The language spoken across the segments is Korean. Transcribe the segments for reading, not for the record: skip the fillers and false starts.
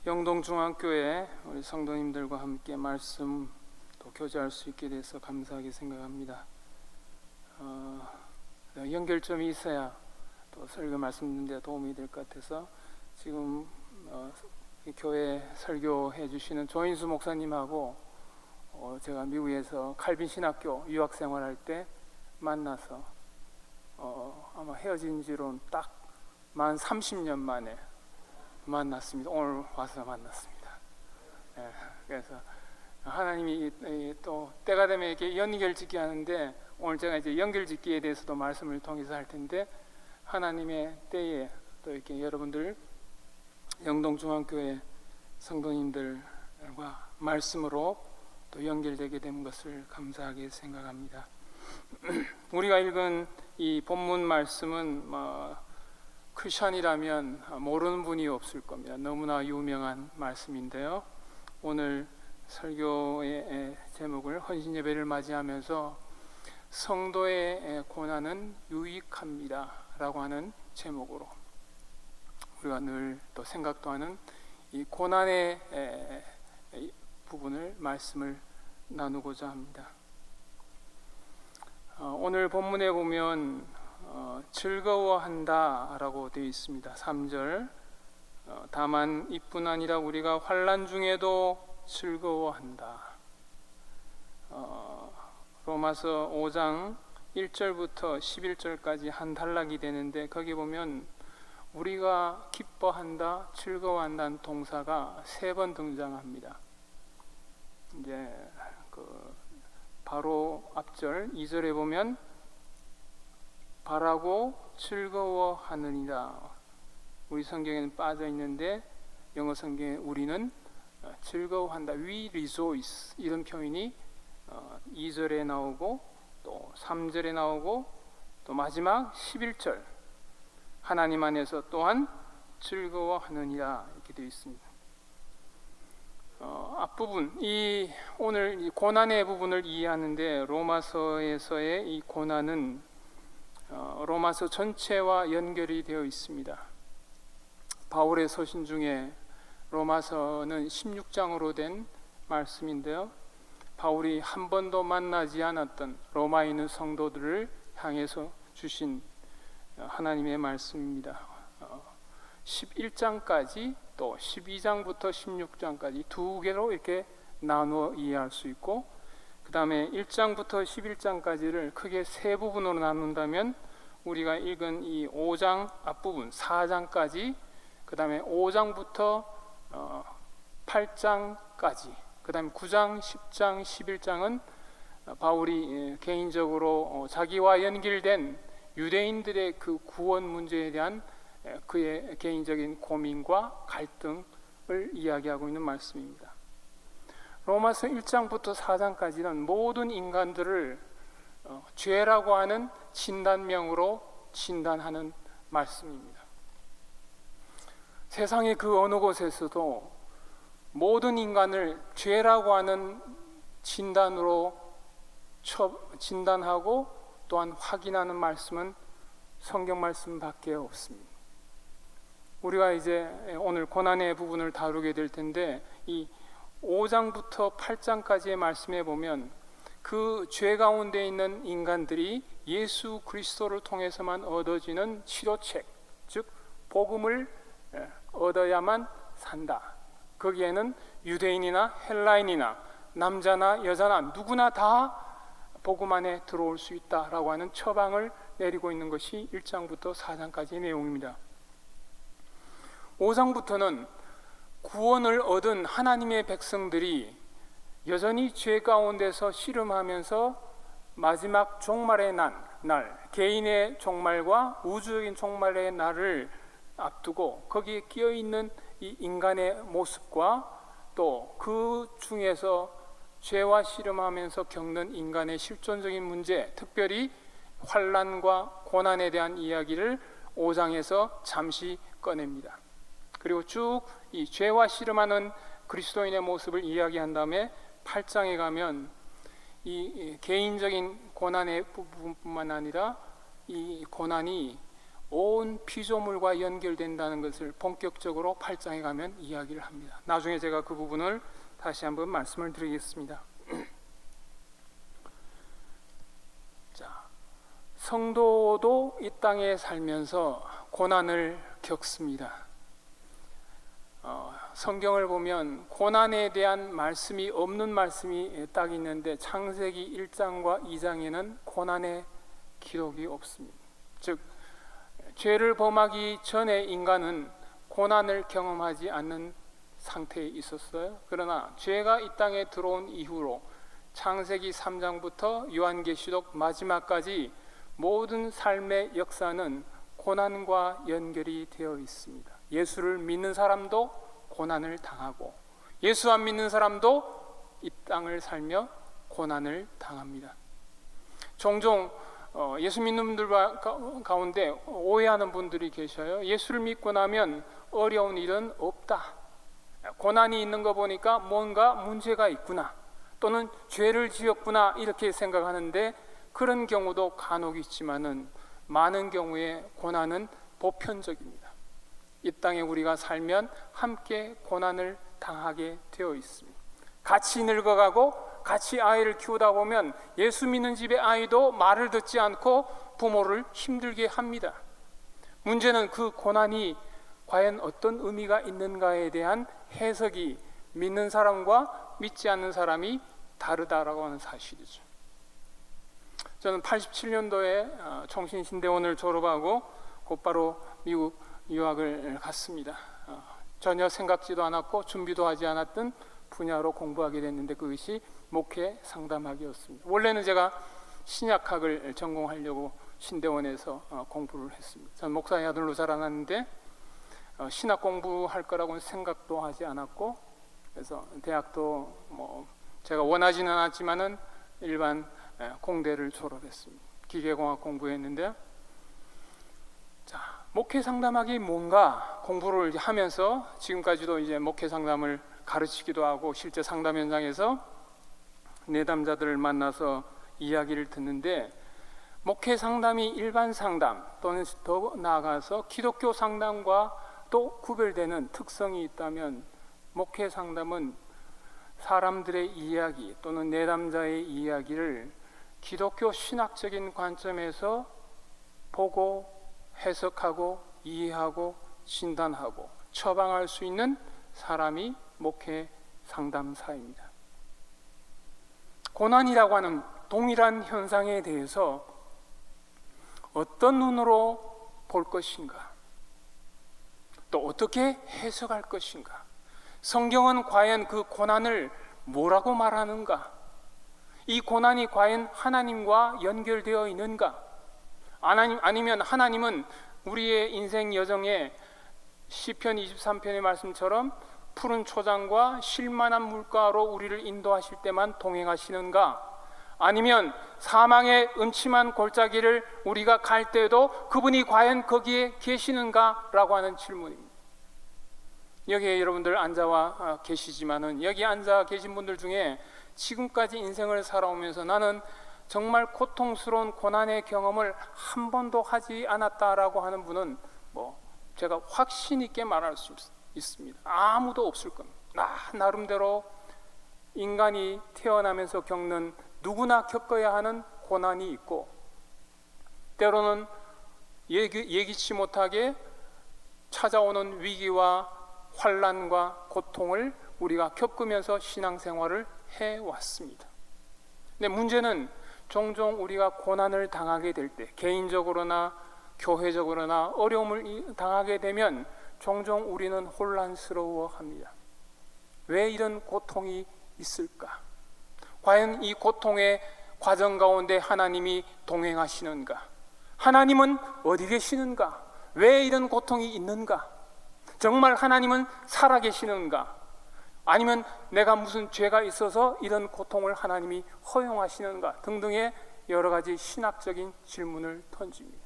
영동중앙교회 우리 성도님들과 함께 말씀 또 교제할 수 있게 돼서 감사하게 생각합니다. 연결점이 있어야 또 설교 말씀 듣는 데 도움이 될 것 같아서 지금 이 교회 설교해 주시는 조인수 목사님하고 제가 미국에서 칼빈 신학교 유학 생활할 때 만나서 아마 헤어진 지로는 딱 만 30년 만에 만났습니다. 오늘 와서 만났습니다. 그래서 하나님이 또 때가 되면 이렇게 연결짓기 하는데, 오늘 제가 이제 연결짓기에 대해서도 말씀을 통해서 할 텐데, 하나님의 때에 또 이렇게 여러분들 영동중앙교회 성도님들과 말씀으로 또 연결되게 된 것을 감사하게 생각합니다. 우리가 읽은 이 본문 말씀은 크리스천이라면 모르는 분이 없을 겁니다. 너무나 유명한 말씀인데요, 오늘 설교의 제목을 헌신 예배를 맞이하면서 성도의 고난은 유익합니다 라고 하는 제목으로 우리가 늘 또 생각도 하는 이 고난의 부분을 말씀을 나누고자 합니다. 오늘 본문에 보면 즐거워한다 라고 되어 있습니다. 3절, 다만 이뿐 아니라 우리가 환난 중에도 즐거워한다. 로마서 5장 1절부터 11절까지 한 단락이 되는데, 거기 보면 우리가 기뻐한다, 즐거워한다는 동사가 3번 등장합니다. 이제 바로 앞절 2절에 보면 바라고 즐거워하느니라. 우리 성경에는 빠져 있는데 영어 성경에 우리는 즐거워한다, we rejoice, 이런 표현이 2절에 나오고 또 3절에 나오고 또 마지막 11절 하나님 안에서 또한 즐거워하느니라 이렇게 되어 있습니다. 앞부분, 오늘 이 고난의 부분을 이해하는데, 로마서에서의 이 고난은 로마서 전체와 연결이 되어 있습니다. 바울의 서신 중에 로마서는 16장으로 된 말씀인데요, 바울이 한 번도 만나지 않았던 로마에 있는 성도들을 향해서 주신 하나님의 말씀입니다. 11장까지 또 12장부터 16장까지 두 개로 이렇게 나누어 이해할 수 있고, 그 다음에 1장부터 11장까지를 크게 세 부분으로 나눈다면 우리가 읽은 이 5장 앞부분 4장까지, 그 다음에 5장부터 8장까지, 그 다음에 9장, 10장, 11장은 바울이 개인적으로 자기와 연결된 유대인들의 그 구원 문제에 대한 그의 개인적인 고민과 갈등을 이야기하고 있는 말씀입니다. 로마서 1장부터 4장까지는 모든 인간들을 죄라고 하는 진단명으로 진단하는 말씀입니다. 세상의 그 어느 곳에서도 모든 인간을 죄라고 하는 진단으로 진단하고 또한 확인하는 말씀은 성경 말씀밖에 없습니다. 우리가 이제 오늘 고난의 부분을 다루게 될 텐데, 이 5장부터 8장까지의 말씀에 보면 그 죄 가운데 있는 인간들이 예수 그리스도를 통해서만 얻어지는 치료책, 즉 복음을 얻어야만 산다. 거기에는 유대인이나 헬라인이나 남자나 여자나 누구나 다 복음 안에 들어올 수 있다라고 하는 처방을 내리고 있는 것이 1장부터 4장까지의 내용입니다. 5장부터는 구원을 얻은 하나님의 백성들이 여전히 죄 가운데서 씨름하면서 마지막 종말의 날, 개인의 종말과 우주적인 종말의 날을 앞두고 거기에 끼어있는 이 인간의 모습과 또 그 중에서 죄와 씨름하면서 겪는 인간의 실존적인 문제, 특별히 환난과 고난에 대한 이야기를 5장에서 잠시 꺼냅니다. 그리고 쭉 이 죄와 씨름하는 그리스도인의 모습을 이야기한 다음에 8장에 가면 이 개인적인 고난의 부분뿐만 아니라 이 고난이 온 피조물과 연결된다는 것을 본격적으로 8장에 가면 이야기를 합니다. 나중에 제가 그 부분을 다시 한번 말씀을 드리겠습니다. 자, 성도도 이 땅에 살면서 고난을 겪습니다. 성경을 보면 고난에 대한 말씀이 없는 말씀이 딱 있는데 창세기 1장과 2장에는 고난의 기록이 없습니다. 즉 죄를 범하기 전에 인간은 고난을 경험하지 않는 상태에 있었어요. 그러나 죄가 이 땅에 들어온 이후로 창세기 3장부터 요한계시록 마지막까지 모든 삶의 역사는 고난과 연결이 되어 있습니다. 예수를 믿는 사람도 고난을 당하고 예수 안 믿는 사람도 이 땅을 살며 고난을 당합니다. 종종 예수 믿는 분들 가운데 오해하는 분들이 계셔요. 예수를 믿고 나면 어려운 일은 없다. 고난이 있는 거 보니까 뭔가 문제가 있구나. 또는 죄를 지었구나 이렇게 생각하는데 그런 경우도 간혹 있지만은 많은 경우에 고난은 보편적입니다. 이 땅에 우리가 살면 함께 고난을 당하게 되어 있습니다. 같이 늙어가고 같이 아이를 키우다 보면 예수 믿는 집의 아이도 말을 듣지 않고 부모를 힘들게 합니다. 문제는 그 고난이 과연 어떤 의미가 있는가에 대한 해석이 믿는 사람과 믿지 않는 사람이 다르다라고 하는 사실이죠. 저는 87년도에 총신신대원을 졸업하고 곧바로 미국 유학을 갔습니다. 전혀 생각지도 않았고 준비도 하지 않았던 분야로 공부하게 됐는데 그것이 목회 상담학이었습니다. 원래는 제가 신약학을 전공하려고 신대원에서 공부를 했습니다. 전 목사의 아들로 자라났는데 신학 공부할 거라고는 생각도 하지 않았고 그래서 대학도 제가 원하지는 않았지만은 일반 공대를 졸업했습니다. 기계공학 공부했는데 자, 목회 상담학이 뭔가 공부를 하면서 지금까지도 이제 목회 상담을 가르치기도 하고 실제 상담 현장에서 내담자들을 만나서 이야기를 듣는데 목회 상담이 일반 상담 또는 더 나아가서 기독교 상담과 또 구별되는 특성이 있다면 목회 상담은 사람들의 이야기 또는 내담자의 이야기를 기독교 신학적인 관점에서 보고 해석하고 이해하고 진단하고 처방할 수 있는 사람이 목회 상담사입니다. 고난이라고 하는 동일한 현상에 대해서 어떤 눈으로 볼 것인가? 또 어떻게 해석할 것인가? 성경은 과연 그 고난을 뭐라고 말하는가? 이 고난이 과연 하나님과 연결되어 있는가? 아니면 하나님은 우리의 인생 여정에 시편 23편의 말씀처럼 푸른 초장과 쉴만한 물가로 우리를 인도하실 때만 동행하시는가? 아니면 사망의 음침한 골짜기를 우리가 갈 때도 그분이 과연 거기에 계시는가? 라고 하는 질문입니다. 여기에 여러분들 앉아 계시지만은 여기 앉아 계신 분들 중에 지금까지 인생을 살아오면서 나는 정말 고통스러운 고난의 경험을 한 번도 하지 않았다라고 하는 분은 제가 확신 있게 말할 수 있습니다. 아무도 없을 겁니다. 나름대로 인간이 태어나면서 겪는 누구나 겪어야 하는 고난이 있고 때로는 예기치 못하게 찾아오는 위기와 환난과 고통을 우리가 겪으면서 신앙생활을 해왔습니다. 근데 문제는 종종 우리가 고난을 당하게 될 때 개인적으로나 교회적으로나 어려움을 당하게 되면 종종 우리는 혼란스러워합니다. 왜 이런 고통이 있을까? 과연 이 고통의 과정 가운데 하나님이 동행하시는가? 하나님은 어디 계시는가? 왜 이런 고통이 있는가? 정말 하나님은 살아계시는가? 아니면 내가 무슨 죄가 있어서 이런 고통을 하나님이 허용하시는가? 등등의 여러 가지 신학적인 질문을 던집니다.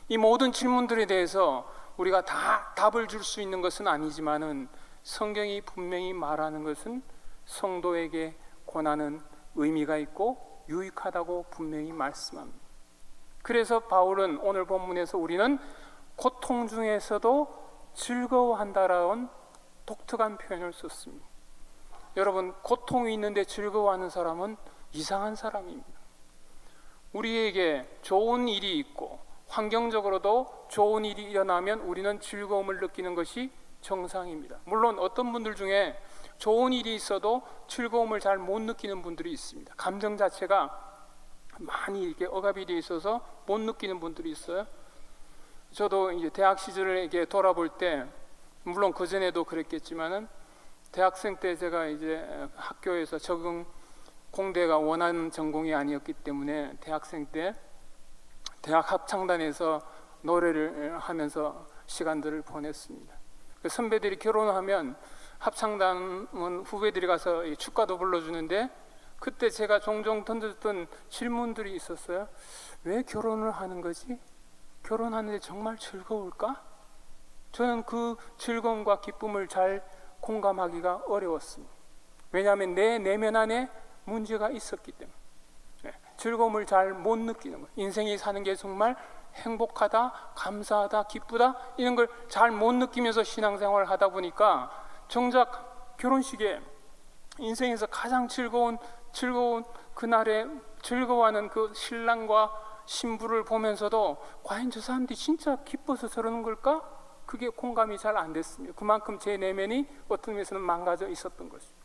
이 모든 질문들에 대해서 우리가 다 답을 줄 수 있는 것은 아니지만은 성경이 분명히 말하는 것은 성도에게 고난은 의미가 있고 유익하다고 분명히 말씀합니다. 그래서 바울은 오늘 본문에서 우리는 고통 중에서도 즐거워한다라는 독특한 표현을 썼습니다. 여러분, 고통이 있는데 즐거워하는 사람은 이상한 사람입니다. 우리에게 좋은 일이 있고 환경적으로도 좋은 일이 일어나면 우리는 즐거움을 느끼는 것이 정상입니다. 물론 어떤 분들 중에 좋은 일이 있어도 즐거움을 잘 못 느끼는 분들이 있습니다. 감정 자체가 많이 이렇게 억압이 되어 있어서 못 느끼는 분들이 있어요. 저도 이제 대학 시절을 이렇게 돌아볼 때, 물론 그 전에도 그랬겠지만은 대학생 때 제가 이제 학교에서 적응 공대가 원하는 전공이 아니었기 때문에 대학생 때 대학 합창단에서 노래를 하면서 시간들을 보냈습니다. 그 선배들이 결혼하면 합창단은 후배들이 가서 축가도 불러주는데, 그때 제가 종종 던졌던 질문들이 있었어요. 왜 결혼을 하는 거지? 결혼하는데 정말 즐거울까? 저는 그 즐거움과 기쁨을 잘 공감하기가 어려웠습니다. 왜냐하면 내 내면 안에 문제가 있었기 때문에. 즐거움을 잘 못 느끼는 거예요. 인생이 사는 게 정말 행복하다, 감사하다, 기쁘다, 이런 걸 잘 못 느끼면서 신앙생활을 하다 보니까 정작 결혼식에 인생에서 가장 즐거운 그날에 즐거워하는 그 신랑과 신부를 보면서도 과연 저 사람들이 진짜 기뻐서 저러는 걸까? 그게 공감이 잘 안 됐습니다. 그만큼 제 내면이 어떤 면에서는 망가져 있었던 것입니다.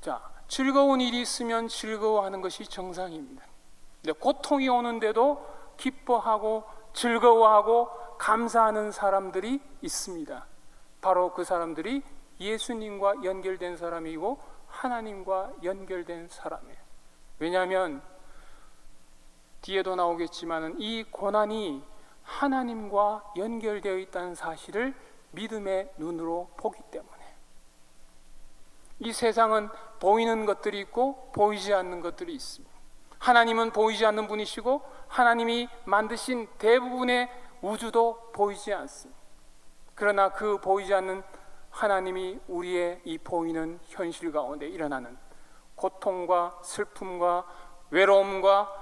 자, 즐거운 일이 있으면 즐거워하는 것이 정상입니다. 근데 고통이 오는데도 기뻐하고 즐거워하고 감사하는 사람들이 있습니다. 바로 그 사람들이 예수님과 연결된 사람이고 하나님과 연결된 사람이에요. 왜냐하면 뒤에도 나오겠지만 이 고난이 하나님과 연결되어 있다는 사실을 믿음의 눈으로 보기 때문에. 이 세상은 보이는 것들이 있고 보이지 않는 것들이 있습니다. 하나님은 보이지 않는 분이시고 하나님이 만드신 대부분의 우주도 보이지 않습니다. 그러나 그 보이지 않는 하나님이 우리의 이 보이는 현실 가운데 일어나는 고통과 슬픔과 외로움과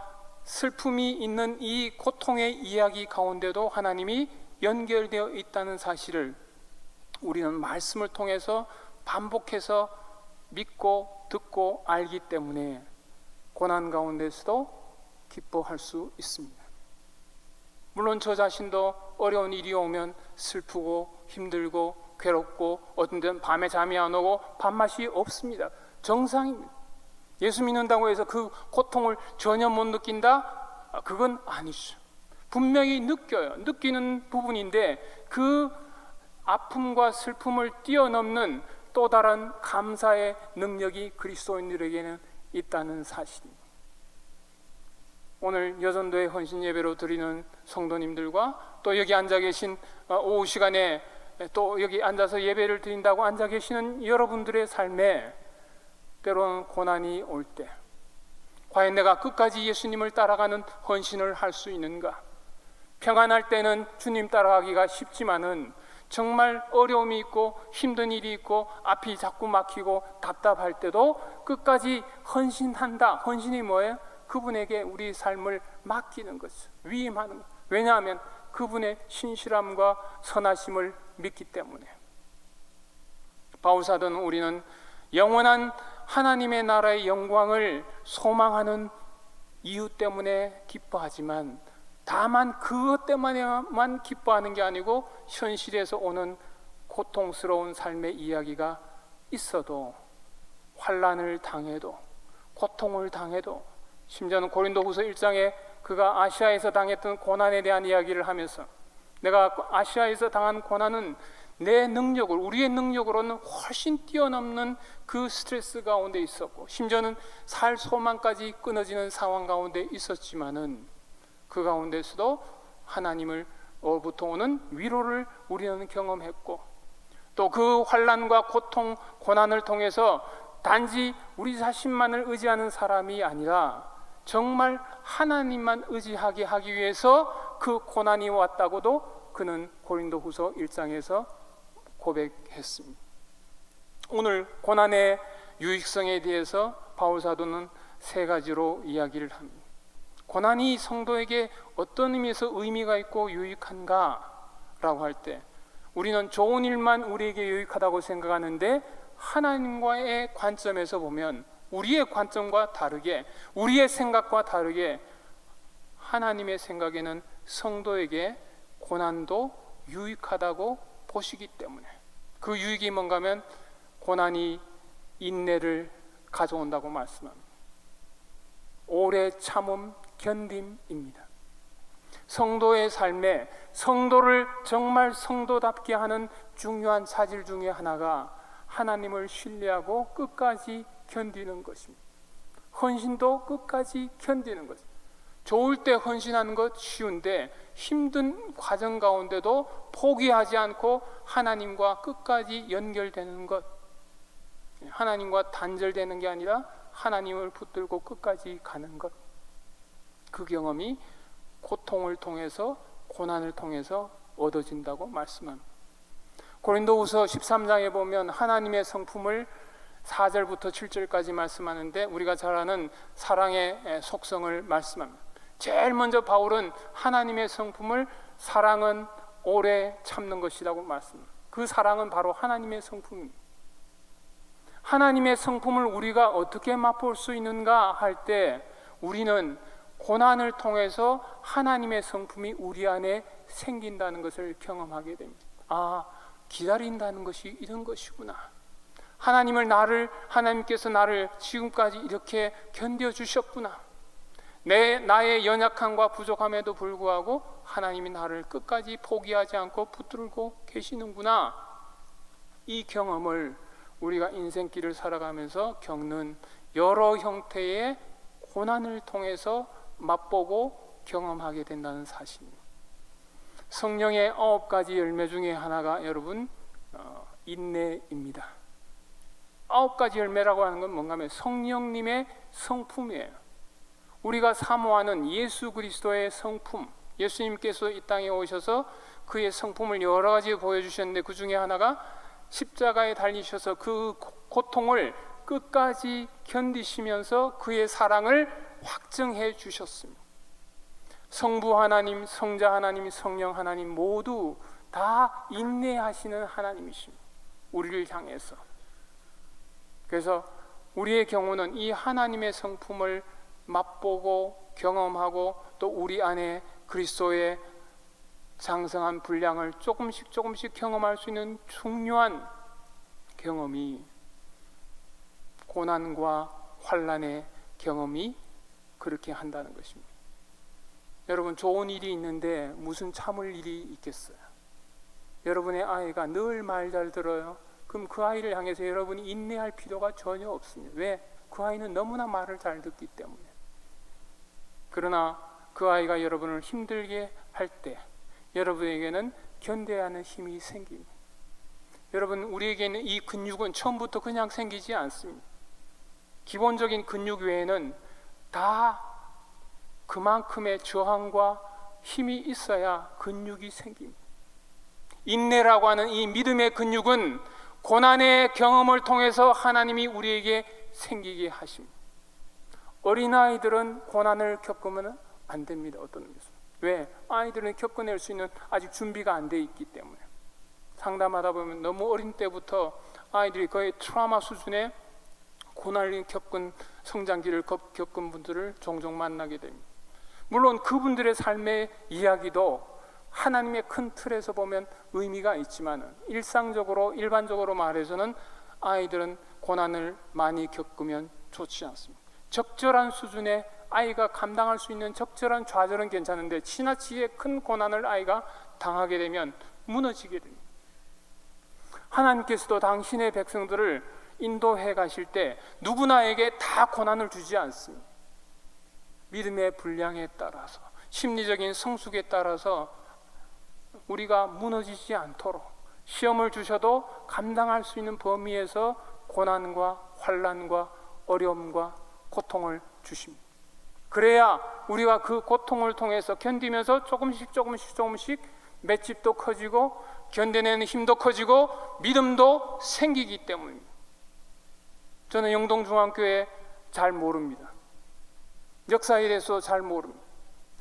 슬픔이 있는 이 고통의 이야기 가운데도 하나님이 연결되어 있다는 사실을 우리는 말씀을 통해서 반복해서 믿고 듣고 알기 때문에 고난 가운데서도 기뻐할 수 있습니다. 물론 저 자신도 어려운 일이 오면 슬프고 힘들고 괴롭고 어떤 때는 밤에 잠이 안 오고 밥맛이 없습니다. 정상입니다. 예수 믿는다고 해서 그 고통을 전혀 못 느낀다? 그건 아니죠. 분명히 느껴요. 느끼는 부분인데 그 아픔과 슬픔을 뛰어넘는 또 다른 감사의 능력이 그리스도인들에게는 있다는 사실입니다. 오늘 여전도의 헌신 예배로 드리는 성도님들과 또 여기 앉아 계신 오후 시간에 또 여기 앉아서 예배를 드린다고 앉아 계시는 여러분들의 삶에 때로는 고난이 올 때 과연 내가 끝까지 예수님을 따라가는 헌신을 할 수 있는가? 평안할 때는 주님 따라가기가 쉽지만은 정말 어려움이 있고 힘든 일이 있고 앞이 자꾸 막히고 답답할 때도 끝까지 헌신한다. 헌신이 뭐예요? 그분에게 우리 삶을 맡기는 거죠. 위임하는 것. 왜냐하면 그분의 신실함과 선하심을 믿기 때문에. 바울사도는 우리는 영원한 하나님의 나라의 영광을 소망하는 이유 때문에 기뻐하지만 다만 그것 때문에만 기뻐하는 게 아니고 현실에서 오는 고통스러운 삶의 이야기가 있어도 환난을 당해도 고통을 당해도 심지어는 고린도후서 1장에 그가 아시아에서 당했던 고난에 대한 이야기를 하면서 내가 아시아에서 당한 고난은 내 능력을 우리의 능력으로는 훨씬 뛰어넘는 그 스트레스 가운데 있었고 심지어는 살 소망까지 끊어지는 상황 가운데 있었지만은 그 가운데서도 하나님으로부터 오는 위로를 우리는 경험했고 또 그 환난과 고통, 고난을 통해서 단지 우리 자신만을 의지하는 사람이 아니라 정말 하나님만 의지하게 하기 위해서 그 고난이 왔다고도 그는 고린도후서 1장에서 고백했습니다. 오늘 고난의 유익성에 대해서 바울 사도는 세 가지로 이야기를 합니다. 고난이 성도에게 어떤 의미에서 의미가 있고 유익한가라고 할 때 우리는 좋은 일만 우리에게 유익하다고 생각하는데 하나님과의 관점에서 보면 우리의 관점과 다르게, 우리의 생각과 다르게 하나님의 생각에는 성도에게 고난도 유익하다고 보시기 때문에, 그 유익이 뭔가 하면 고난이 인내를 가져온다고 말씀합니다. 오래 참음, 견딤입니다. 성도의 삶에 성도를 정말 성도답게 하는 중요한 사실 중에 하나가 하나님을 신뢰하고 끝까지 견디는 것입니다. 헌신도 끝까지 견디는 것입니다. 좋을 때 헌신하는 것 쉬운데 힘든 과정 가운데도 포기하지 않고 하나님과 끝까지 연결되는 것, 하나님과 단절되는 게 아니라 하나님을 붙들고 끝까지 가는 것, 그 경험이 고통을 통해서, 고난을 통해서 얻어진다고 말씀합니다. 고린도후서 13장에 보면 하나님의 성품을 4절부터 7절까지 말씀하는데 우리가 잘 아는 사랑의 속성을 말씀합니다. 제일 먼저 바울은 하나님의 성품을 사랑은 오래 참는 것이라고 말씀합니다. 그 사랑은 바로 하나님의 성품입니다. 하나님의 성품을 우리가 어떻게 맛볼 수 있는가 할 때 우리는 고난을 통해서 하나님의 성품이 우리 안에 생긴다는 것을 경험하게 됩니다. 아, 기다린다는 것이 이런 것이구나. 하나님께서 나를 지금까지 이렇게 견뎌주셨구나. 나의 연약함과 부족함에도 불구하고 하나님이 나를 끝까지 포기하지 않고 붙들고 계시는구나. 이 경험을 우리가 인생길을 살아가면서 겪는 여러 형태의 고난을 통해서 맛보고 경험하게 된다는 사실입니다. 성령의 9가지 열매 중에 하나가 여러분 인내입니다. 9가지 열매라고 하는 건 뭔가 하면 성령님의 성품이에요. 우리가 사모하는 예수 그리스도의 성품, 예수님께서 이 땅에 오셔서 그의 성품을 여러 가지 보여주셨는데 그 중에 하나가 십자가에 달리셔서 그 고통을 끝까지 견디시면서 그의 사랑을 확증해 주셨습니다. 성부 하나님, 성자 하나님, 성령 하나님 모두 다 인내하시는 하나님이십니다. 우리를 향해서. 그래서 우리의 경우는 이 하나님의 성품을 맛보고 경험하고 또 우리 안에 그리스도의 장성한 분량을 조금씩 경험할 수 있는 중요한 경험이 고난과 환난의 경험이 그렇게 한다는 것입니다. 여러분, 좋은 일이 있는데 무슨 참을 일이 있겠어요? 여러분의 아이가 늘 말 잘 들어요. 그럼 그 아이를 향해서 여러분이 인내할 필요가 전혀 없습니다. 왜? 그 아이는 너무나 말을 잘 듣기 때문에. 그러나 그 아이가 여러분을 힘들게 할 때 여러분에게는 견뎌야 하는 힘이 생깁니다. 여러분, 우리에게는 이 근육은 처음부터 그냥 생기지 않습니다. 기본적인 근육 외에는 다 그만큼의 저항과 힘이 있어야 근육이 생깁니다. 인내라고 하는 이 믿음의 근육은 고난의 경험을 통해서 하나님이 우리에게 생기게 하십니다. 어린아이들은 고난을 겪으면 안 됩니다. 어떤 의미에서. 왜? 아이들은 겪어낼 수 있는 아직 준비가 안 돼 있기 때문에. 상담하다 보면 너무 어린 때부터 아이들이 거의 트라우마 수준의 고난을 겪은 성장기를 겪은 분들을 종종 만나게 됩니다. 물론 그분들의 삶의 이야기도 하나님의 큰 틀에서 보면 의미가 있지만 일반적으로 말해서는 아이들은 고난을 많이 겪으면 좋지 않습니다. 적절한 수준의 아이가 감당할 수 있는 적절한 좌절은 괜찮은데 지나치게 큰 고난을 아이가 당하게 되면 무너지게 됩니다. 하나님께서도 당신의 백성들을 인도해 가실 때 누구나에게 다 고난을 주지 않습니다. 믿음의 분량에 따라서, 심리적인 성숙에 따라서 우리가 무너지지 않도록 시험을 주셔도 감당할 수 있는 범위에서 고난과 환난과 어려움과 고통을 주십니다. 그래야 우리가 그 고통을 통해서 견디면서 조금씩 맷집도 커지고 견뎌내는 힘도 커지고 믿음도 생기기 때문입니다. 저는 영동중앙교회 잘 모릅니다. 역사에 대해서 잘 모릅니다.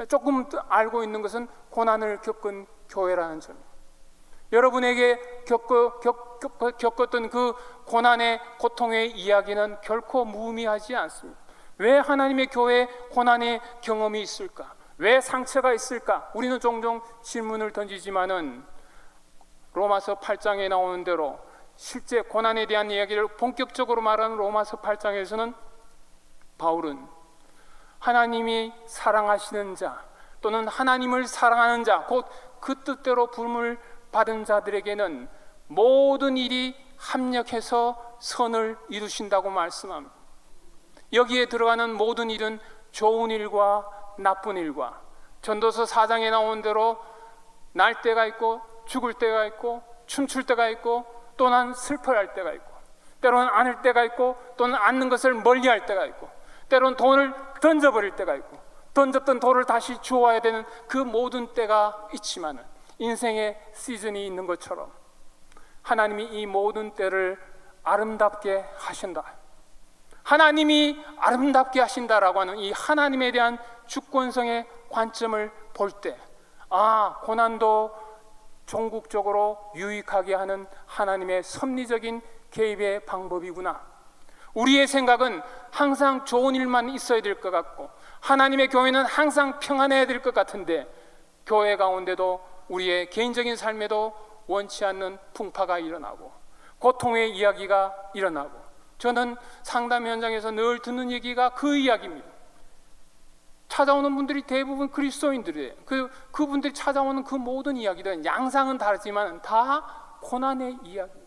조금 알고 있는 것은 고난을 겪은 교회라는 점. 여러분에게 겪었던 그 고난의 고통의 이야기는 결코 무의미하지 않습니다. 왜 하나님의 교회에 고난의 경험이 있을까? 왜 상처가 있을까? 우리는 종종 질문을 던지지만은 로마서 8장에 나오는 대로 실제 고난에 대한 이야기를 본격적으로 말하는 로마서 8장에서는 바울은 하나님이 사랑하시는 자 또는 하나님을 사랑하는 자, 곧 그 뜻대로 부름을 받은 자들에게는 모든 일이 합력해서 선을 이루신다고 말씀합니다. 여기에 들어가는 모든 일은 좋은 일과 나쁜 일과, 전도서 4장에 나온 대로 날 때가 있고 죽을 때가 있고 춤출 때가 있고 또는 슬퍼할 때가 있고, 때로는 안을 때가 있고 또는 안는 것을 멀리할 때가 있고, 때로는 돈을 던져버릴 때가 있고 던졌던 돌을 다시 주워야 되는 그 모든 때가 있지만은 인생의 시즌이 있는 것처럼 하나님이 이 모든 때를 아름답게 하신다. 하나님이 아름답게 하신다라고 하는 이 하나님에 대한 주권성의 관점을 볼 때, 고난도 종국적으로 유익하게 하는 하나님의 섭리적인 개입의 방법이구나. 우리의 생각은 항상 좋은 일만 있어야 될 것 같고 하나님의 교회는 항상 평안해야 될 것 같은데, 교회 가운데도 우리의 개인적인 삶에도 원치 않는 풍파가 일어나고 고통의 이야기가 일어나고, 저는 상담 현장에서 늘 듣는 얘기가 그 이야기입니다. 찾아오는 분들이 대부분 그리스도인들이에요. 그분들이 찾아오는 그 모든 이야기들은 양상은 다르지만 다 고난의 이야기예요.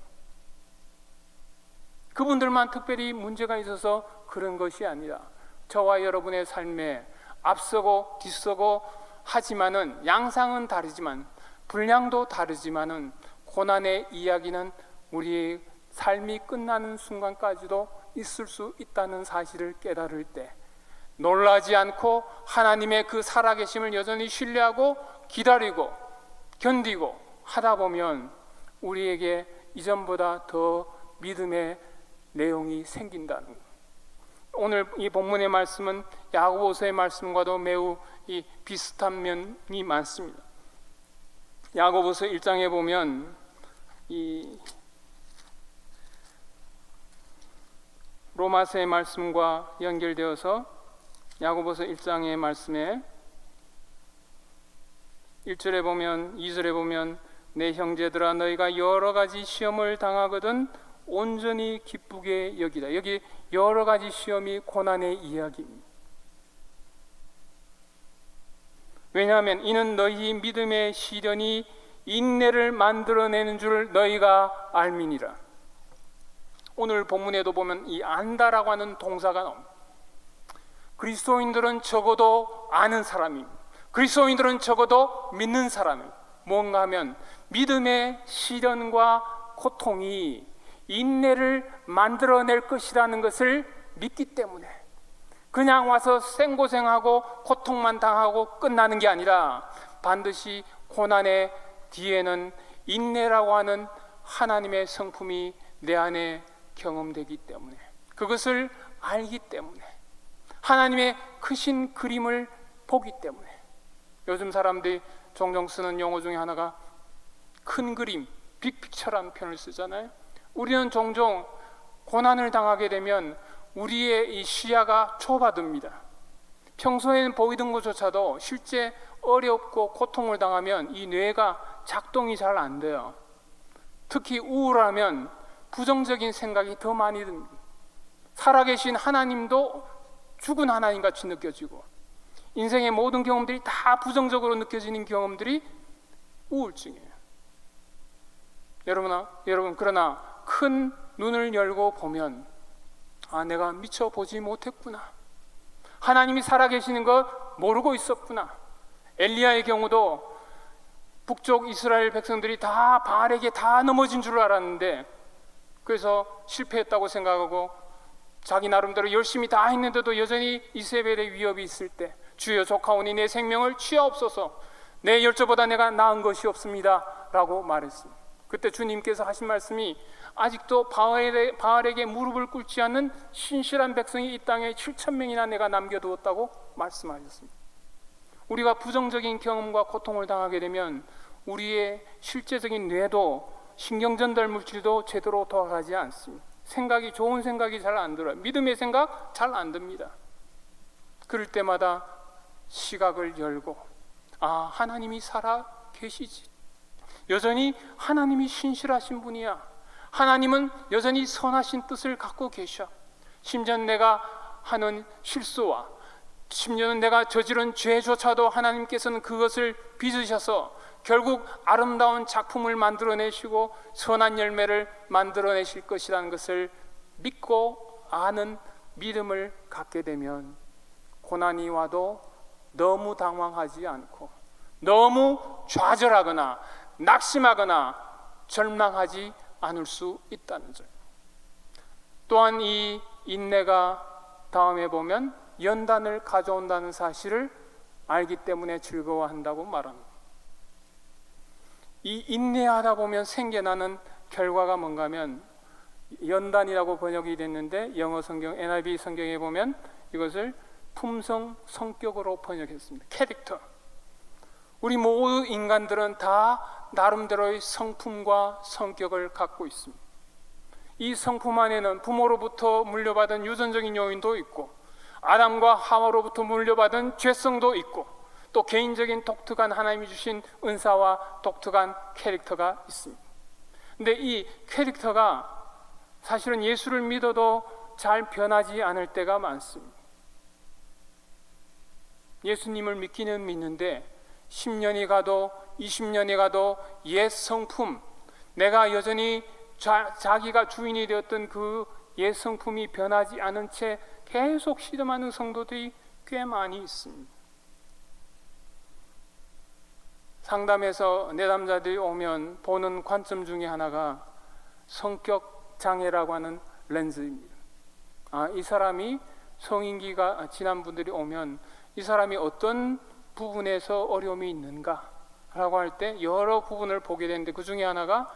그분들만 특별히 문제가 있어서 그런 것이 아니라 저와 여러분의 삶에 앞서고 뒤서고 하지만은 양상은 다르지만 분량도 다르지만은 고난의 이야기는 우리의 삶이 끝나는 순간까지도 있을 수 있다는 사실을 깨달을 때 놀라지 않고 하나님의 그 살아계심을 여전히 신뢰하고 기다리고 견디고 하다 보면 우리에게 이전보다 더 믿음의 내용이 생긴다는 것. 오늘 이 본문의 말씀은 야고보서의 말씀과도 매우 비슷한 면이 많습니다. 야고보서 1장에 보면 이 로마서의 말씀과 연결되어서 야고보서 1장의 말씀에 1절에 보면, 2절에 보면 내 형제들아 너희가 여러 가지 시험을 당하거든 온전히 기쁘게 여기라. 여기 여러 가지 시험이 고난의 이야기입니다. 왜냐하면 이는 너희 믿음의 시련이 인내를 만들어내는 줄 너희가 알미니라. 오늘 본문에도 보면 이 안다라고 하는 동사가 나옵니다. 그리스도인들은 적어도 아는 사람입니다. 그리스도인들은 적어도 믿는 사람입니다. 뭔가 하면 믿음의 시련과 고통이 인내를 만들어낼 것이라는 것을 믿기 때문에, 그냥 와서 생고생하고 고통만 당하고 끝나는 게 아니라 반드시 고난의 뒤에는 인내라고 하는 하나님의 성품이 내 안에 경험되기 때문에, 그것을 알기 때문에, 하나님의 크신 그림을 보기 때문에. 요즘 사람들이 종종 쓰는 용어 중에 하나가 큰 그림, 빅픽처라는 표현을 쓰잖아요. 우리는 종종 고난을 당하게 되면 우리의 이 시야가 좁아듭니다. 평소에는 보이던 것조차도 실제 어렵고 고통을 당하면 이 뇌가 작동이 잘 안 돼요. 특히 우울하면 부정적인 생각이 더 많이 듭니다. 살아계신 하나님도 죽은 하나님같이 느껴지고, 인생의 모든 경험들이 다 부정적으로 느껴지는 경험들이 우울증이에요. 여러분 그러나 큰 눈을 열고 보면 내가 미처 보지 못했구나. 하나님이 살아계시는 걸 모르고 있었구나. 엘리야의 경우도 북쪽 이스라엘 백성들이 다 바알에게 다 넘어진 줄 알았는데, 그래서 실패했다고 생각하고 자기 나름대로 열심히 다 했는데도 여전히 이세벨의 위협이 있을 때 주여 조카오니 내 생명을 취하옵소서, 내 열조보다 내가 나은 것이 없습니다 라고 말했습니다. 그때 주님께서 하신 말씀이 아직도 바알에게 무릎을 꿇지 않는 신실한 백성이 이 땅에 7,000명이나 내가 남겨두었다고 말씀하셨습니다. 우리가 부정적인 경험과 고통을 당하게 되면 우리의 실제적인 뇌도 신경 전달 물질도 제대로 돌아가지 않습니다. 좋은 생각이 잘 안 들어요. 믿음의 생각 잘 안 듭니다. 그럴 때마다 시각을 열고, 하나님이 살아 계시지. 여전히 하나님이 신실하신 분이야. 하나님은 여전히 선하신 뜻을 갖고 계셔. 심지어 내가 하는 실수와 심지어는 내가 저지른 죄조차도 하나님께서는 그것을 빚으셔서 결국 아름다운 작품을 만들어내시고 선한 열매를 만들어내실 것이라는 것을 믿고 아는 믿음을 갖게 되면 고난이 와도 너무 당황하지 않고 너무 좌절하거나 낙심하거나 절망하지 않을 수 있다는 점. 또한 이 인내가 다음에 보면 연단을 가져온다는 사실을 알기 때문에 즐거워한다고 말합니다. 이 인내하다 보면 생겨나는 결과가 뭔가 하면 연단이라고 번역이 됐는데 영어 성경 NIV 성경에 보면 이것을 품성, 성격으로 번역했습니다. 캐릭터. 우리 모두 인간들은 다 나름대로의 성품과 성격을 갖고 있습니다. 이 성품 안에는 부모로부터 물려받은 유전적인 요인도 있고 아담과 하와로부터 물려받은 죄성도 있고 또 개인적인 독특한 하나님이 주신 은사와 독특한 캐릭터가 있습니다. 근데 이 캐릭터가 사실은 예수를 믿어도 잘 변하지 않을 때가 많습니다. 예수님을 믿기는 믿는데 10년이 가도 20년이 가도 옛 성품, 내가 여전히 자기가 주인이 되었던 그 옛 성품이 변하지 않은 채 계속 씨름하는 성도들이 꽤 많이 있습니다. 상담에서 내담자들이 오면 보는 관점 중에 하나가 성격 장애라고 하는 렌즈입니다. 이 사람이 성인기가 지난 분들이 오면 이 사람이 어떤 부분에서 어려움이 있는가 라고 할 때 여러 부분을 보게 되는데 그 중에 하나가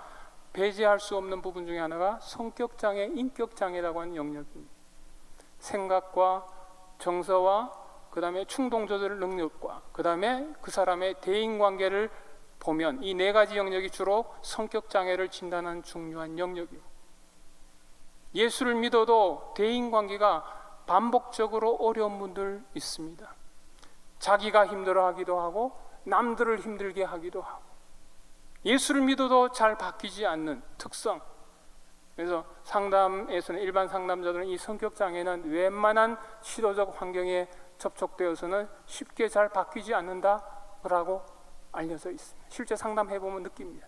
배제할 수 없는 부분 중에 하나가 성격장애, 인격장애라고 하는 영역입니다. 생각과 정서와 그 다음에 충동조절 능력과 그 다음에 그 사람의 대인관계를 보면 이 네 가지 영역이 주로 성격장애를 진단하는 중요한 영역이고, 예수를 믿어도 대인관계가 반복적으로 어려운 분들 있습니다. 자기가 힘들어하기도 하고 남들을 힘들게 하기도 하고 예수를 믿어도 잘 바뀌지 않는 특성. 그래서 상담에서는 일반 상담자들은 이 성격장애는 웬만한 시도적 환경에 접촉되어서는 쉽게 잘 바뀌지 않는다라고 알려져 있습니다. 실제 상담해보면 느낍니다.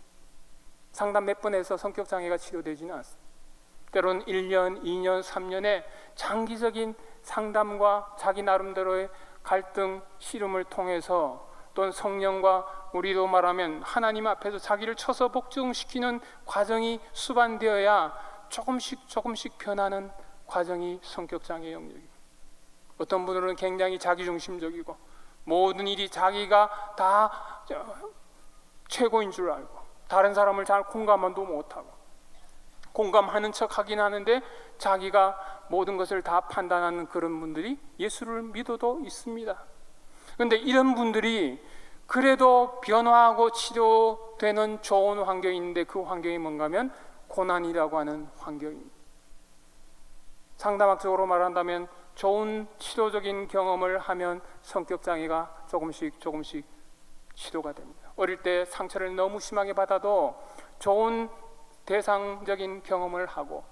상담 몇 번 해서 성격장애가 치료되지는 않습니다. 때로는 1년, 2년, 3년의 장기적인 상담과 자기 나름대로의 갈등, 씨름을 통해서 또는 성령과 우리도 말하면 하나님 앞에서 자기를 쳐서 복종시키는 과정이 수반되어야 조금씩 변하는 과정이 성격장애 영역입니다. 어떤 분들은 굉장히 자기중심적이고 모든 일이 자기가 다 최고인 줄 알고 다른 사람을 잘 공감도 못하고 공감하는 척 하긴 하는데 자기가 모든 것을 다 판단하는 그런 분들이 예수를 믿어도 있습니다. 그런데 이런 분들이 그래도 변화하고 치료되는 좋은 환경인데 그 환경이 뭔가 하면 고난이라고 하는 환경입니다. 상담학적으로 말한다면 좋은 치료적인 경험을 하면 성격장애가 조금씩 치료가 됩니다. 어릴 때 상처를 너무 심하게 받아도 좋은 대상적인 경험을 하고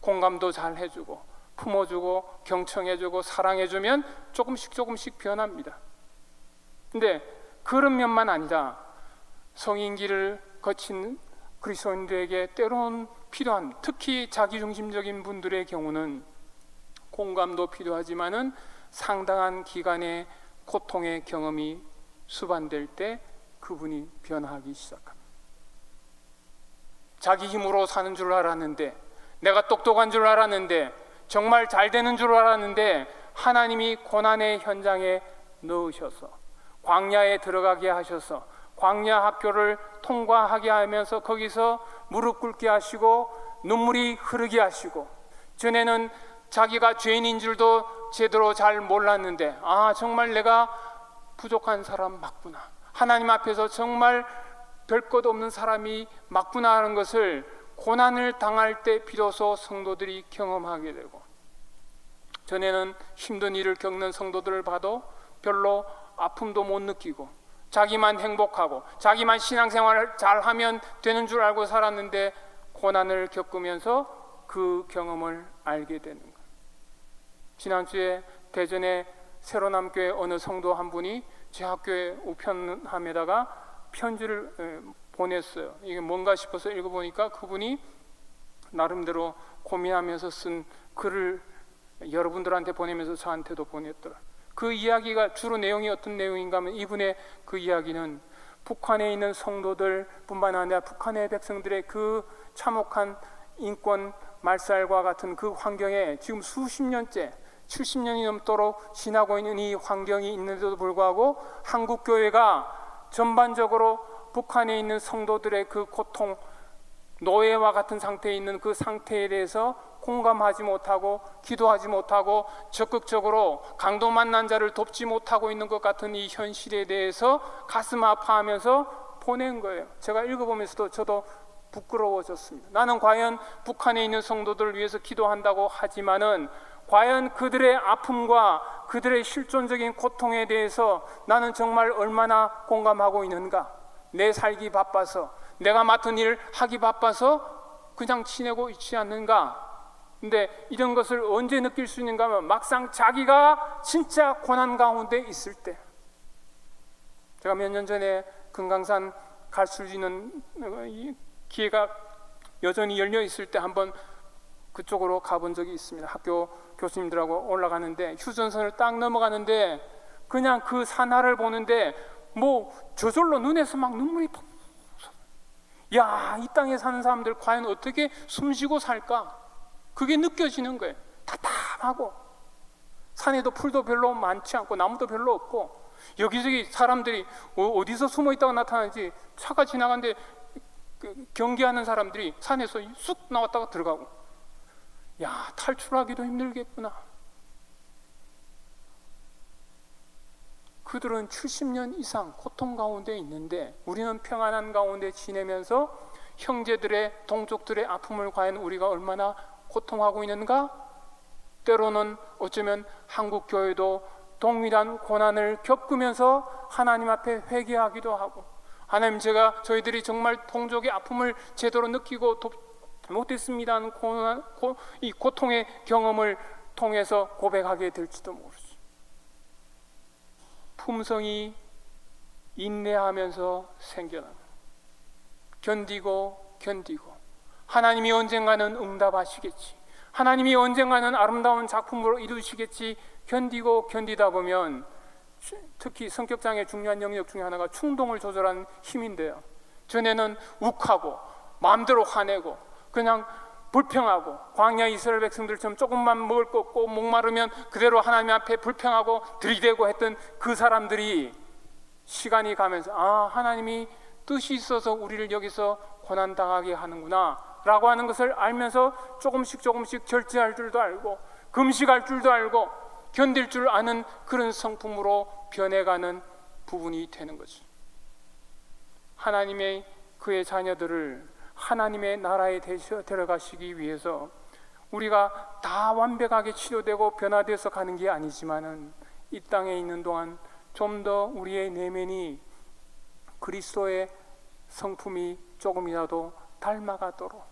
공감도 잘 해주고 품어주고 경청해주고 사랑해주면 조금씩 변합니다. 근데 그런 면만 아니라 성인기를 거친 그리스도인들에게 때로는 필요한, 특히 자기중심적인 분들의 경우는 공감도 필요하지만은 상당한 기간의 고통의 경험이 수반될 때 그분이 변화하기 시작합니다. 자기 힘으로 사는 줄 알았는데, 내가 똑똑한 줄 알았는데, 정말 잘 되는 줄 알았는데 하나님이 고난의 현장에 넣으셔서 광야에 들어가게 하셔서 광야 학교를 통과하게 하면서 거기서 무릎 꿇게 하시고 눈물이 흐르게 하시고, 전에는 자기가 죄인인 줄도 제대로 잘 몰랐는데 정말 내가 부족한 사람 맞구나, 하나님 앞에서 정말 별 것 없는 사람이 맞구나 하는 것을 고난을 당할 때 비로소 성도들이 경험하게 되고, 전에는 힘든 일을 겪는 성도들을 봐도 별로 아픔도 못 느끼고 자기만 행복하고 자기만 신앙생활을 잘하면 되는 줄 알고 살았는데, 고난을 겪으면서 그 경험을 알게 되는 거예요. 지난주에 대전의 새로남교회 어느 성도 한 분이 제 학교에 우편함에다가 편지를 보냈어요. 이게 뭔가 싶어서 읽어보니까 그분이 나름대로 고민하면서 쓴 글을 여러분들한테 보내면서 저한테도 보냈더라. 그 이야기가 주로 내용이 어떤 내용인가 하면, 이분의 그 이야기는 북한에 있는 성도들 뿐만 아니라 북한의 백성들의 그 참혹한 인권 말살과 같은 그 환경에 지금 수십 년째, 70년이 넘도록 지나고 있는 이 환경이 있는데도 불구하고 한국 교회가 전반적으로 북한에 있는 성도들의 그 고통, 노예와 같은 상태에 있는 그 상태에 대해서 공감하지 못하고 기도하지 못하고 적극적으로 강도 만난 자를 돕지 못하고 있는 것 같은 이 현실에 대해서 가슴 아파하면서 보낸 거예요. 제가 읽어보면서도 저도 부끄러워졌습니다. 나는 과연 북한에 있는 성도들을 위해서 기도한다고 하지만은 과연 그들의 아픔과 그들의 실존적인 고통에 대해서 나는 정말 얼마나 공감하고 있는가? 내 살기 바빠서, 내가 맡은 일 하기 바빠서 그냥 지내고 있지 않는가? 근데 이런 것을 언제 느낄 수 있는가 하면, 막상 자기가 진짜 고난 가운데 있을 때. 제가 몇 년 전에 금강산 갈 수 있는 기회가 여전히 열려 있을 때 한번 그쪽으로 가본 적이 있습니다. 학교 교수님들하고 올라가는데 휴전선을 딱 넘어가는데 그냥 그 산하를 보는데 뭐 저절로 눈에서 막 눈물이 퍽. 야, 이 땅에 사는 사람들 과연 어떻게 숨쉬고 살까? 그게 느껴지는 거예요. 답답하고, 산에도 풀도 별로 많지 않고 나무도 별로 없고, 여기저기 사람들이 어디서 숨어 있다가 나타나는지, 차가 지나가는데 경계하는 사람들이 산에서 쑥 나왔다가 들어가고, 야, 탈출하기도 힘들겠구나. 그들은 70년 이상 고통 가운데 있는데 우리는 평안한 가운데 지내면서 형제들의, 동족들의 아픔을 과연 우리가 얼마나 고통하고 있는가? 때로는 어쩌면 한국 교회도 동일한 고난을 겪으면서 하나님 앞에 회개하기도 하고, 하나님, 제가 저희들이 정말 동족의 아픔을 제대로 느끼고 못했습니다 하는 이 고통의 경험을 통해서 고백하게 될지도 모르죠. 품성이 인내하면서 생겨나는, 견디고 하나님이 언젠가는 응답하시겠지, 하나님이 언젠가는 아름다운 작품으로 이루시겠지 견디다 보면, 특히 성격장애 중요한 영역 중에 하나가 충동을 조절하는 힘인데요. 전에는 욱하고 마음대로 화내고 그냥 불평하고, 광야 이스라엘 백성들처럼 조금만 먹을 거 없고 목마르면 그대로 하나님 앞에 불평하고 들이대고 했던 그 사람들이 시간이 가면서, 아, 하나님이 뜻이 있어서 우리를 여기서 고난당하게 하는구나 라고 하는 것을 알면서 조금씩 절제할 줄도 알고 금식할 줄도 알고 견딜 줄 아는 그런 성품으로 변해가는 부분이 되는 거죠. 하나님의 그의 자녀들을 하나님의 나라에 데려가시기 위해서 우리가 다 완벽하게 치료되고 변화되어서 가는 게 아니지만은, 이 땅에 있는 동안 좀 더 우리의 내면이 그리스도의 성품이 조금이라도 닮아가도록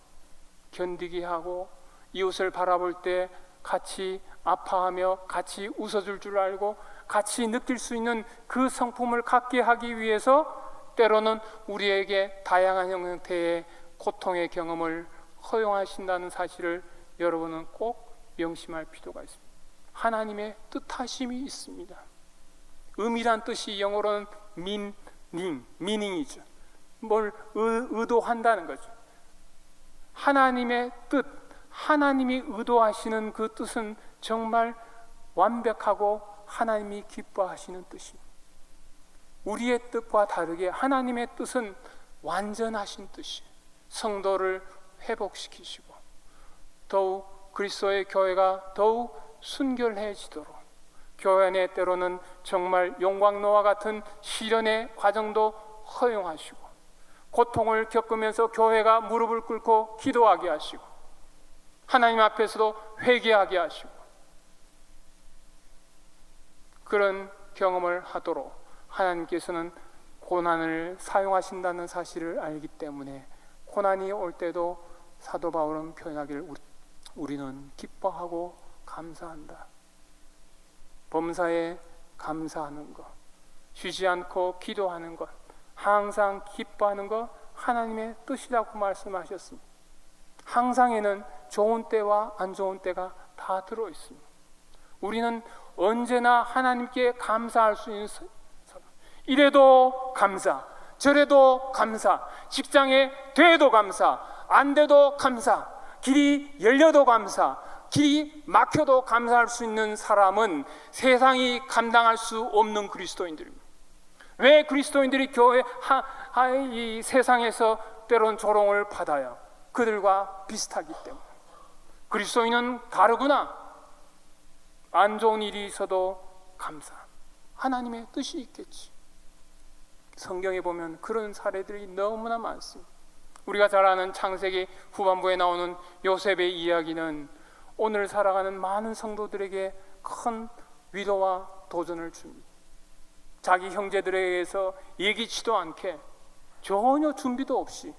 견디게 하고, 이웃을 바라볼 때 같이 아파하며 같이 웃어줄 줄 알고 같이 느낄 수 있는 그 성품을 갖게 하기 위해서 때로는 우리에게 다양한 형태의 고통의 경험을 허용하신다는 사실을 여러분은 꼭 명심할 필요가 있습니다. 하나님의 뜻하심이 있습니다. 의미란 뜻이 영어로는 meaning이죠. 뭘 의도한다는 거죠. 하나님의 뜻, 하나님이 의도하시는 그 뜻은 정말 완벽하고 하나님이 기뻐하시는 뜻입니다. 우리의 뜻과 다르게 하나님의 뜻은 완전하신 뜻이에요. 성도를 회복시키시고 더욱 그리스도의 교회가 더욱 순결해지도록, 교회 안에 때로는 정말 용광로와 같은 시련의 과정도 허용하시고, 고통을 겪으면서 교회가 무릎을 꿇고 기도하게 하시고, 하나님 앞에서도 회개하게 하시고, 그런 경험을 하도록 하나님께서는 고난을 사용하신다는 사실을 알기 때문에 고난이 올 때도 사도 바울은 표현하기를 우리는 기뻐하고 감사한다. 범사에 감사하는 것, 쉬지 않고 기도하는 것, 항상 기뻐하는 것, 하나님의 뜻이라고 말씀하셨습니다. 항상에는 좋은 때와 안 좋은 때가 다 들어있습니다. 우리는 언제나 하나님께 감사할 수 있는 사람, 이래도 감사, 저래도 감사, 직장에 돼도 감사, 안 돼도 감사, 길이 열려도 감사, 길이 막혀도 감사할 수 있는 사람은 세상이 감당할 수 없는 그리스도인들입니다. 왜 그리스도인들이 교회 이 세상에서 때론 조롱을 받아요? 그들과 비슷하기 때문에. 그리스도인은 다르구나. 안 좋은 일이 있어도 감사, 하나님의 뜻이 있겠지. 성경에 보면 그런 사례들이 너무나 많습니다. 우리가 잘 아는 창세기 후반부에 나오는 요셉의 이야기는 오늘 살아가는 많은 성도들에게 큰 위로와 도전을 줍니다. 자기 형제들에 의해서 예기치도 않게 전혀 준비도 없이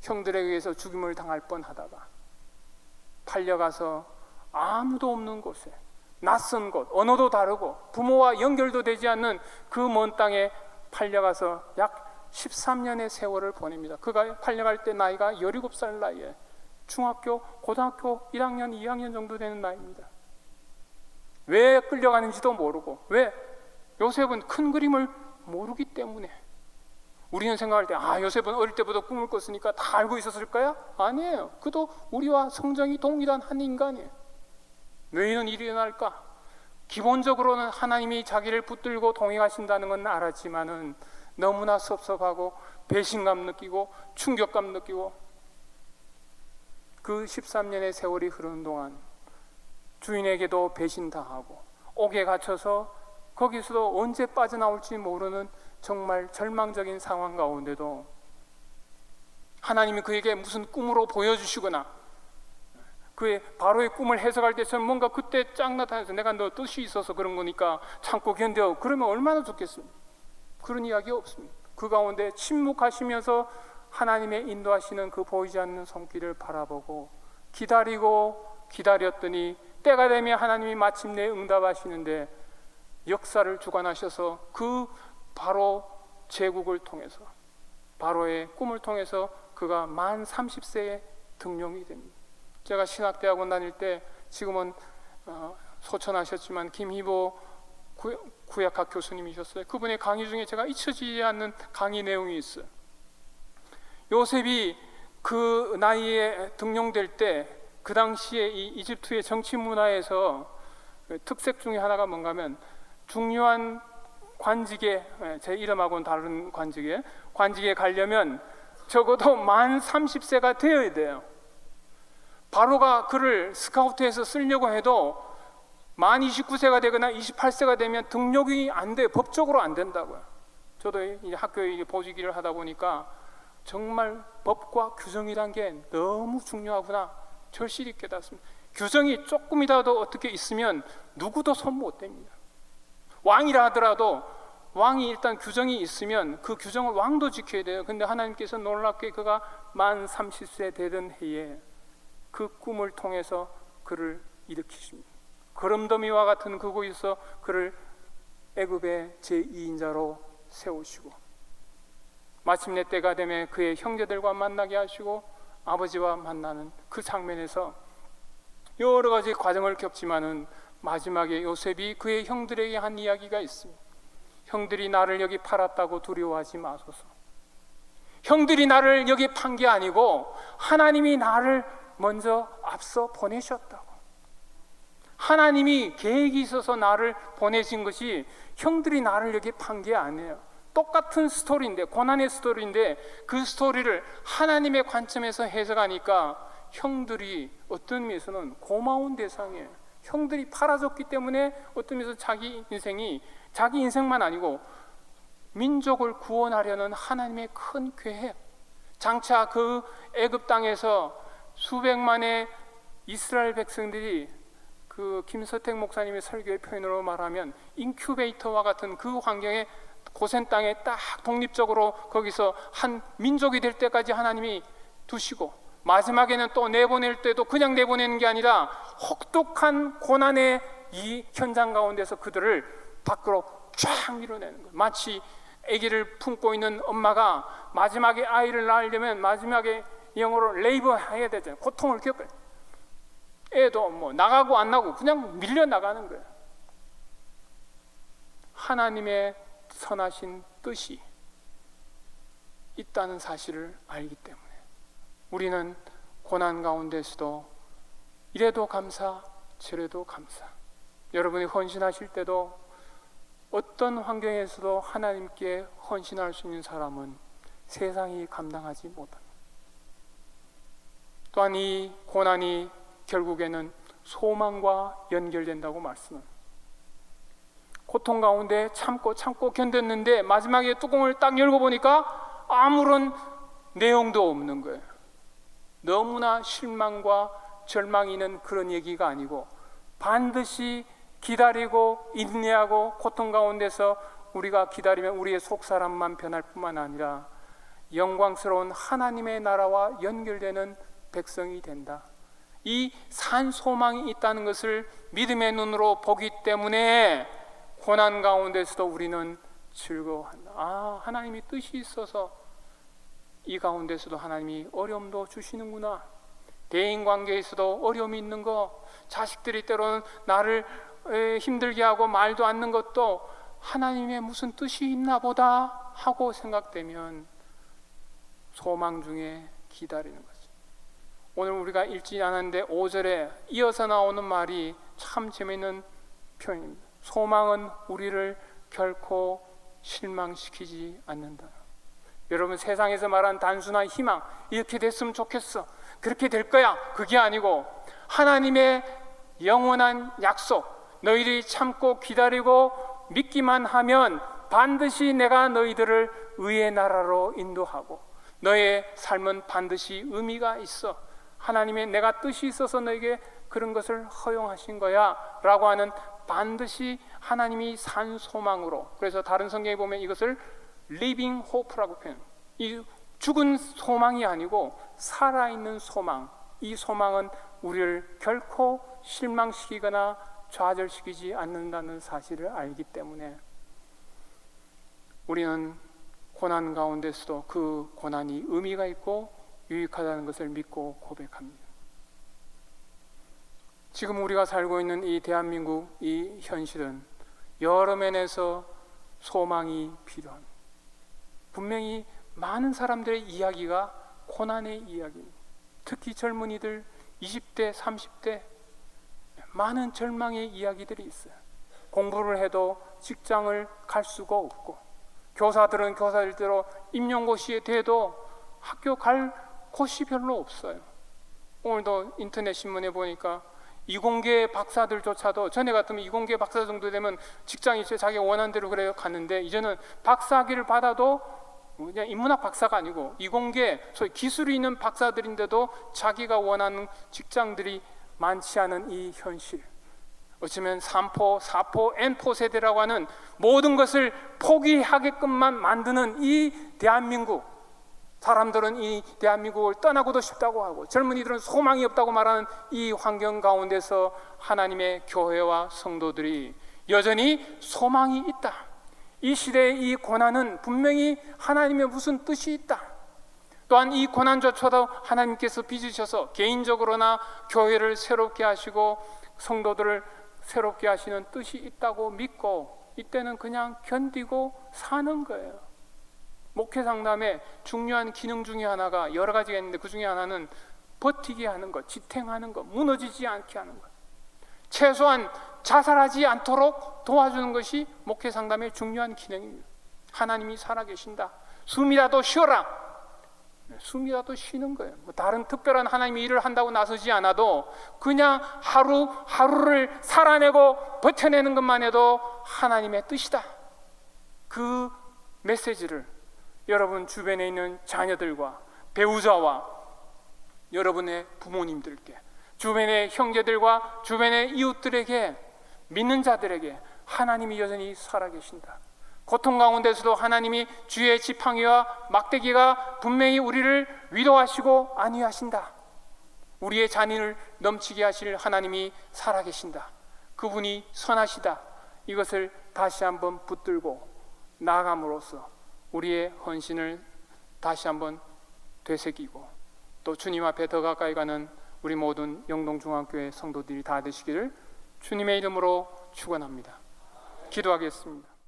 형들에 의해서 죽임을 당할 뻔하다가 팔려가서 아무도 없는 곳에, 낯선 곳, 언어도 다르고 부모와 연결도 되지 않는 그 먼 땅에 팔려가서 약 13년의 세월을 보냅니다. 그가 팔려갈 때 나이가 17살 나이에 중학교, 고등학교 1학년, 2학년 정도 되는 나이입니다. 왜 끌려가는지도 모르고, 왜? 요셉은 큰 그림을 모르기 때문에. 우리는 생각할 때 요셉은 어릴 때부터 꿈을 꿨으니까 다 알고 있었을까요? 아니에요. 그도 우리와 성정이 동일한 한 인간이에요. 왜 이런 일이 일어날까? 기본적으로는 하나님이 자기를 붙들고 동행하신다는 건 알았지만은 너무나 섭섭하고 배신감 느끼고 충격감 느끼고, 그 13년의 세월이 흐르는 동안 주인에게도 배신당하고 옥에 갇혀서 거기서도 언제 빠져나올지 모르는 정말 절망적인 상황 가운데도 하나님이 그에게 무슨 꿈으로 보여주시거나 그의 바로의 꿈을 해석할 때처럼 뭔가 그때 쫙 나타나서 내가 너 뜻이 있어서 그런 거니까 참고 견뎌, 그러면 얼마나 좋겠습니까? 그런 이야기 없습니다. 그 가운데 침묵하시면서 하나님의 인도하시는 그 보이지 않는 손길을 바라보고 기다리고 기다렸더니 때가 되면 하나님이 마침내 응답하시는데 역사를 주관하셔서 그 바로 제국을 통해서, 바로의 꿈을 통해서 그가 만 30세에 등용이 됩니다. 제가 신학대학원 다닐 때, 지금은 소천하셨지만 김희보 구약학 교수님이셨어요. 그분의 강의 중에 제가 잊혀지지 않는 강의 내용이 있어요. 요셉이 그 나이에 등용될 때 그 당시에 이 이집트의 정치 문화에서 특색 중에 하나가 뭔가 하면, 중요한 관직에, 제 이름하고는 다른 관직에 가려면 적어도 만 30세가 되어야 돼요. 바로가 그를 스카우트해서 쓰려고 해도 만 29세가 되거나 28세가 되면 등록이 안 돼요. 법적으로 안 된다고요. 저도 이제 학교에 보직일을 하다 보니까 정말 법과 규정이란 게 너무 중요하구나 절실히 깨닫습니다. 규정이 조금이라도 어떻게 있으면 누구도 손 못 댑니다. 왕이라 하더라도 왕이 일단 규정이 있으면 그 규정을 왕도 지켜야 돼요. 근데 하나님께서 놀랍게 그가 만 30세 되던 해에 그 꿈을 통해서 그를 일으키십니다. 거름더미와 같은 그곳에서 그를 애굽의 제2인자로 세우시고, 마침내 때가 되면 그의 형제들과 만나게 하시고 아버지와 만나는 그 장면에서 여러 가지 과정을 겪지만은 마지막에 요셉이 그의 형들에게 한 이야기가 있습니다. 형들이 나를 여기 팔았다고 두려워하지 마소서. 형들이 나를 여기 판 게 아니고 하나님이 나를 먼저 앞서 보내셨다고. 하나님이 계획이 있어서 나를 보내신 것이 형들이 나를 여기 판 게 아니에요. 똑같은 스토리인데, 고난의 스토리인데 그 스토리를 하나님의 관점에서 해석하니까 형들이 어떤 의미에서는 고마운 대상이에요. 형들이 팔아줬기 때문에 어떤 면에서 자기 인생만 아니고 민족을 구원하려는 하나님의 큰 계획, 장차 그 애굽 땅에서 수백만의 이스라엘 백성들이 그 김서택 목사님의 설교의 표현으로 말하면 인큐베이터와 같은 그 환경에 고센 땅에 딱 독립적으로 거기서 한 민족이 될 때까지 하나님이 두시고, 마지막에는 또 내보낼 때도 그냥 내보내는 게 아니라 혹독한 고난의 이 현장 가운데서 그들을 밖으로 쫙 밀어내는 거예요. 마치 아기를 품고 있는 엄마가 마지막에 아이를 낳으려면 마지막에 영어로 레이버 해야 되잖아요. 고통을 겪어요. 애도 뭐 나가고 안 나고 그냥 밀려 나가는 거예요. 하나님의 선하신 뜻이 있다는 사실을 알기 때문에 우리는 고난 가운데서도 이래도 감사 저래도 감사, 여러분이 헌신하실 때도 어떤 환경에서도 하나님께 헌신할 수 있는 사람은 세상이 감당하지 못합니다. 또한 이 고난이 결국에는 소망과 연결된다고 말씀합니다. 고통 가운데 참고 견뎠는데 마지막에 뚜껑을 딱 열고 보니까 아무런 내용도 없는 거예요. 너무나 실망과 절망이 있는 그런 얘기가 아니고, 반드시 기다리고 인내하고 고통 가운데서 우리가 기다리면 우리의 속사람만 변할 뿐만 아니라 영광스러운 하나님의 나라와 연결되는 백성이 된다. 이 산 소망이 있다는 것을 믿음의 눈으로 보기 때문에 고난 가운데서도 우리는 즐거워한다. 아, 하나님이 뜻이 있어서 이 가운데서도 하나님이 어려움도 주시는구나. 대인관계에서도 어려움이 있는 거, 자식들이 때로는 나를 힘들게 하고 말도 않는 것도 하나님의 무슨 뜻이 있나 보다 하고 생각되면 소망 중에 기다리는 거죠. 오늘 우리가 읽지 않았는데 5절에 이어서 나오는 말이 참 재미있는 표현입니다. 소망은 우리를 결코 실망시키지 않는다. 여러분, 세상에서 말하는 단순한 희망, 이렇게 됐으면 좋겠어, 그렇게 될 거야, 그게 아니고 하나님의 영원한 약속, 너희들이 참고 기다리고 믿기만 하면 반드시 내가 너희들을 의의 나라로 인도하고 너의 삶은 반드시 의미가 있어, 하나님의 내가 뜻이 있어서 너에게 그런 것을 허용하신 거야 라고 하는, 반드시 하나님이 산 소망으로, 그래서 다른 성경에 보면 이것을 living hope라고 표현합니다. 이 죽은 소망이 아니고 살아있는 소망, 이 소망은 우리를 결코 실망시키거나 좌절시키지 않는다는 사실을 알기 때문에 우리는 고난 가운데서도 그 고난이 의미가 있고 유익하다는 것을 믿고 고백합니다. 지금 우리가 살고 있는 이 대한민국 이 현실은 여러 면에서 소망이 필요합니다. 분명히 많은 사람들의 이야기가 고난의 이야기입니다. 특히 젊은이들 20대, 30대 많은 절망의 이야기들이 있어요. 공부를 해도 직장을 갈 수가 없고, 교사들은 교사들대로 임용고시에 돼도 학교 갈 곳이 별로 없어요. 오늘도 인터넷 신문에 보니까 이공계 박사들조차도, 전에 같으면 이공계 박사 정도 되면 직장이 있어요. 자기가 원하는 대로 그래요 갔는데, 이제는 박사학위를 받아도 그냥 인문학 박사가 아니고 이공계, 소위 기술이 있는 박사들인데도 자기가 원하는 직장들이 많지 않은 이 현실, 어쩌면 3포, 4포, N포 세대라고 하는 모든 것을 포기하게끔만 만드는 이 대한민국, 사람들은 이 대한민국을 떠나고도 싶다고 하고 젊은이들은 소망이 없다고 말하는 이 환경 가운데서 하나님의 교회와 성도들이 여전히 소망이 있다. 이 시대의 이 고난은 분명히 하나님의 무슨 뜻이 있다. 또한 이 고난조차도 하나님께서 빚으셔서 개인적으로나 교회를 새롭게 하시고 성도들을 새롭게 하시는 뜻이 있다고 믿고, 이때는 그냥 견디고 사는 거예요. 목회 상담의 중요한 기능 중에 하나가 여러 가지가 있는데, 그 중에 하나는 버티게 하는 것, 지탱하는 것, 무너지지 않게 하는 것, 최소한 자살하지 않도록 도와주는 것이 목회 상담의 중요한 기능입니다. 하나님이 살아계신다, 숨이라도 쉬어라, 숨이라도 쉬는 거예요. 뭐 다른 특별한 하나님의 일을 한다고 나서지 않아도 그냥 하루하루를 살아내고 버텨내는 것만 해도 하나님의 뜻이다. 그 메시지를 여러분 주변에 있는 자녀들과 배우자와 여러분의 부모님들께, 주변의 형제들과 주변의 이웃들에게, 믿는 자들에게 하나님이 여전히 살아계신다. 고통 가운데서도 하나님이 주의 지팡이와 막대기가 분명히 우리를 위로하시고 안위하신다. 우리의 잔인을 넘치게 하실 하나님이 살아계신다. 그분이 선하시다. 이것을 다시 한번 붙들고 나아감으로써 우리의 헌신을 다시 한번 되새기고 또 주님 앞에 더 가까이 가는 우리 모든 영동중앙교회 성도들이 다 되시기를 주님의 이름으로 축원합니다. 기도하겠습니다.